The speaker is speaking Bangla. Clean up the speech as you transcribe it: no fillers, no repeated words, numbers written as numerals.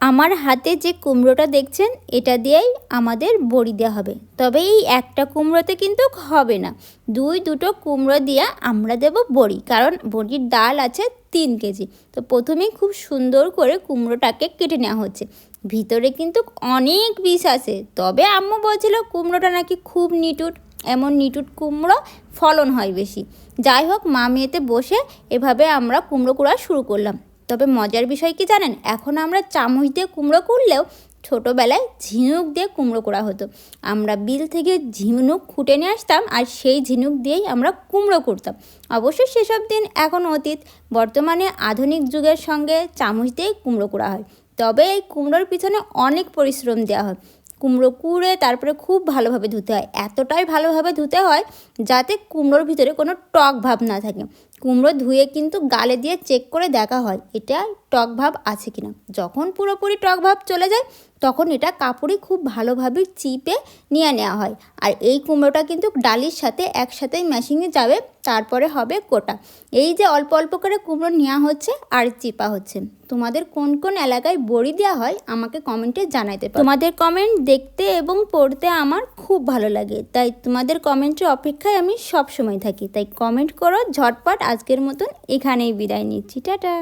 আমার হাতে যে কুমড়োটা দেখছেন এটা দিয়েই আমাদের বড়ি দেওয়া হবে। তবে এই একটা কুমড়োতে কিন্তু হবে না, দুটো কুমড়ো দিয়ে আমরা দেব বড়ি, কারণ বড়ির ডাল আছে 3 কেজি। তো প্রথমেই খুব সুন্দর করে কুমড়োটাকে কেটে নেওয়া হচ্ছে। ভিতরে কিন্তু অনেক বিষ আছে, তবে আম্মু বলছিল কুমড়োটা নাকি খুব নিটুট, এমন নিটুট কুমড়ো ফলন হয় বেশি। যাই হোক, মা মেয়েতে বসে এভাবে আমরা কুমড়ো কুড়া শুরু করলাম। তবে মজার বিষয় কি জানেন, এখন আমরা চামচ দিয়ে কুমড়ো কুড়লেও ছোটোবেলায় ঝিনুক দিয়ে কুমড়ো করা হতো। আমরা বিল থেকে ঝিনুক খুঁটে নিয়ে আসতাম আর সেই ঝিনুক দিয়েই আমরা কুমড়ো করতাম। অবশ্যই সেসব দিন এখন অতীত, বর্তমানে আধুনিক যুগের সঙ্গে চামচ দিয়েই কুমড়ো করা হয়। তবে এই কুমড়োর পিছনে অনেক পরিশ্রম দেওয়া হয়। কুমড়ো কুড়ে তারপরে খুব ভালোভাবে ধুতে হয়, এতটাই ভালোভাবে ধুতে হয় যাতে কুমড়োর ভিতরে কোনো টক ভাব না থাকে। কুমড়ো ধুয়ে কিন্তু গালে দিয়ে চেক করে দেখা হয় এটা টক ভাব আছে কিনা। যখন পুরোপুরি টক ভাব চলে যায় তখন এটা কাপড়ে খুব ভালোভাবে চিপে নিয়ে নেওয়া হয়। আর এই কুমড়োটা কিন্তু ডালির সাথে একসাথেই ম্যাশিংয়ে যাবে, তারপরে হবে কোটা। এই যে অল্প অল্প করে কুমড়ো নেওয়া হচ্ছে আর চিপা হচ্ছে। তোমাদের কোন কোন এলাকায় বড়ি দেওয়া হয় আমাকে কমেন্টে জানাতে পারো। তোমাদের কমেন্ট দেখতে এবং পড়তে আমার খুব ভালো লাগে, তাই তোমাদের কমেন্টের অপেক্ষায় আমি সব সময় থাকি। তাই কমেন্ট করো ঝটপট। আজকের মতন এখানেই বিদায় নিচ্ছি, টাটা।